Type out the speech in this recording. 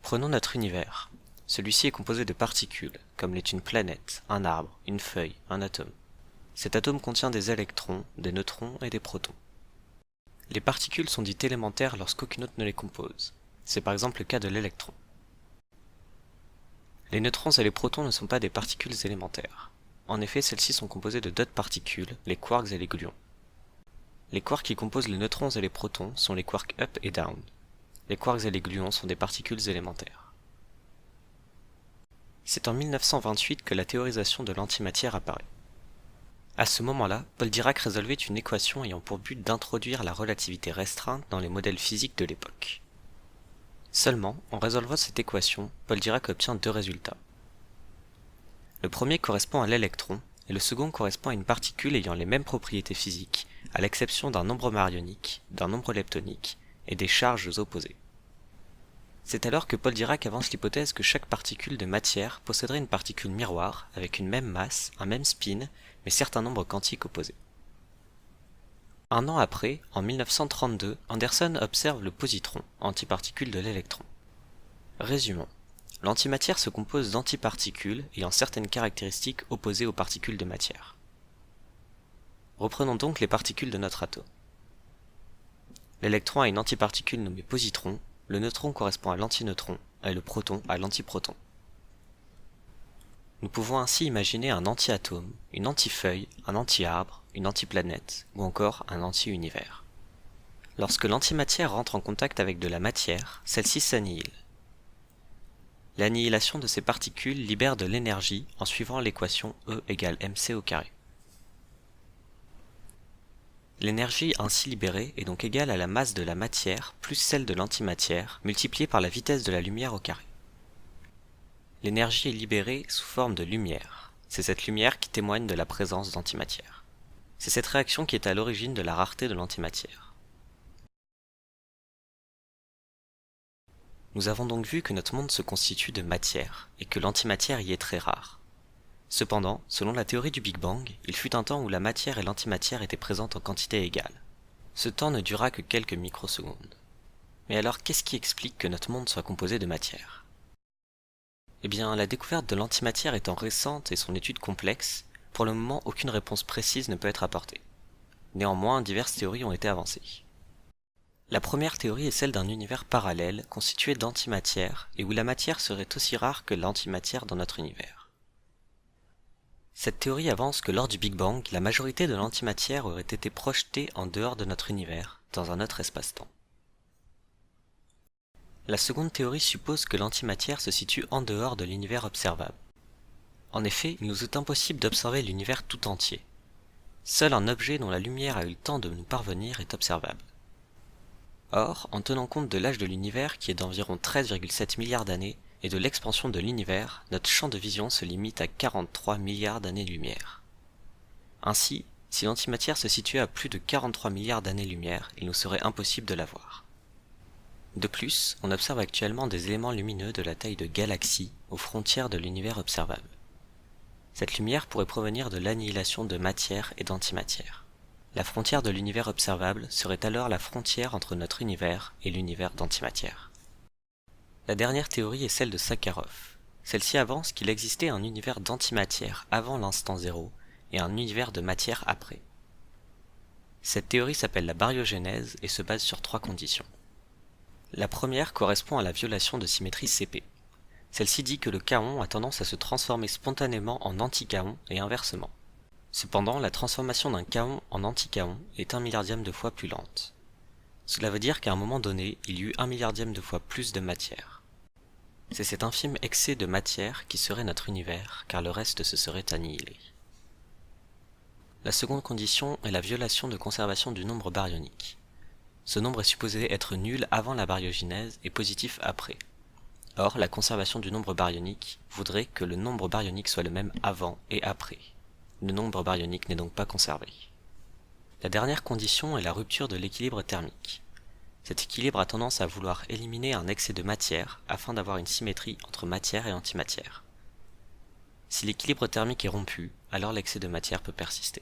Prenons notre univers. Celui-ci est composé de particules, comme l'est une planète, un arbre, une feuille, un atome. Cet atome contient des électrons, des neutrons et des protons. Les particules sont dites élémentaires lorsqu'aucune autre ne les compose. C'est par exemple le cas de l'électron. Les neutrons et les protons ne sont pas des particules élémentaires. En effet, celles-ci sont composées de d'autres particules, les quarks et les gluons. Les quarks qui composent les neutrons et les protons sont les quarks up et down. Les quarks et les gluons sont des particules élémentaires. C'est en 1928 que la théorisation de l'antimatière apparaît. À ce moment-là, Paul Dirac résolvait une équation ayant pour but d'introduire la relativité restreinte dans les modèles physiques de l'époque. Seulement, en résolvant cette équation, Paul Dirac obtient deux résultats. Le premier correspond à l'électron, et le second correspond à une particule ayant les mêmes propriétés physiques, à l'exception d'un nombre baryonique, d'un nombre leptonique, et des charges opposées. C'est alors que Paul Dirac avance l'hypothèse que chaque particule de matière posséderait une particule miroir avec une même masse, un même spin, mais certains nombres quantiques opposés. Un an après, en 1932, Anderson observe le positron, antiparticule de l'électron. Résumons. L'antimatière se compose d'antiparticules ayant certaines caractéristiques opposées aux particules de matière. Reprenons donc les particules de notre atome. L'électron a une antiparticule nommée positron, le neutron correspond à l'antineutron et le proton à l'antiproton. Nous pouvons ainsi imaginer un anti-atome, une anti-feuille, un anti-arbre, une anti-planète ou encore un anti-univers. Lorsque l'antimatière rentre en contact avec de la matière, celle-ci s'annihile. L'annihilation de ces particules libère de l'énergie en suivant l'équation E égale mc au carré. L'énergie ainsi libérée est donc égale à la masse de la matière plus celle de l'antimatière multipliée par la vitesse de la lumière au carré. L'énergie est libérée sous forme de lumière. C'est cette lumière qui témoigne de la présence d'antimatière. C'est cette réaction qui est à l'origine de la rareté de l'antimatière. Nous avons donc vu que notre monde se constitue de matière et que l'antimatière y est très rare. Cependant, selon la théorie du Big Bang, il fut un temps où la matière et l'antimatière étaient présentes en quantité égale. Ce temps ne dura que quelques microsecondes. Mais alors qu'est-ce qui explique que notre monde soit composé de matière ? Eh bien, la découverte de l'antimatière étant récente et son étude complexe, pour le moment aucune réponse précise ne peut être apportée. Néanmoins, diverses théories ont été avancées. La première théorie est celle d'un univers parallèle constitué d'antimatière et où la matière serait aussi rare que l'antimatière dans notre univers. Cette théorie avance que lors du Big Bang, la majorité de l'antimatière aurait été projetée en dehors de notre univers, dans un autre espace-temps. La seconde théorie suppose que l'antimatière se situe en dehors de l'univers observable. En effet, il nous est impossible d'observer l'univers tout entier. Seul un objet dont la lumière a eu le temps de nous parvenir est observable. Or, en tenant compte de l'âge de l'univers qui est d'environ 13,7 milliards d'années, et de l'expansion de l'univers, notre champ de vision se limite à 43 milliards d'années-lumière. Ainsi, si l'antimatière se situait à plus de 43 milliards d'années-lumière, il nous serait impossible de la voir. De plus, on observe actuellement des éléments lumineux de la taille de galaxies aux frontières de l'univers observable. Cette lumière pourrait provenir de l'annihilation de matière et d'antimatière. La frontière de l'univers observable serait alors la frontière entre notre univers et l'univers d'antimatière. La dernière théorie est celle de Sakharov. Celle-ci avance qu'il existait un univers d'antimatière avant l'instant zéro et un univers de matière après. Cette théorie s'appelle la baryogénèse et se base sur trois conditions. La première correspond à la violation de symétrie Cp. Celle-ci dit que le kaon a tendance à se transformer spontanément en anti-kaon et inversement. Cependant, la transformation d'un kaon en anti-kaon est 1 milliardième de fois plus lente. Cela veut dire qu'à un moment donné, il y eut 1 milliardième de fois plus de matière. C'est cet infime excès de matière qui serait notre univers, car le reste se serait annihilé. La seconde condition est la violation de conservation du nombre baryonique. Ce nombre est supposé être nul avant la baryogénèse et positif après. Or, la conservation du nombre baryonique voudrait que le nombre baryonique soit le même avant et après. Le nombre baryonique n'est donc pas conservé. La dernière condition est la rupture de l'équilibre thermique. Cet équilibre a tendance à vouloir éliminer un excès de matière afin d'avoir une symétrie entre matière et antimatière. Si l'équilibre thermique est rompu, alors l'excès de matière peut persister.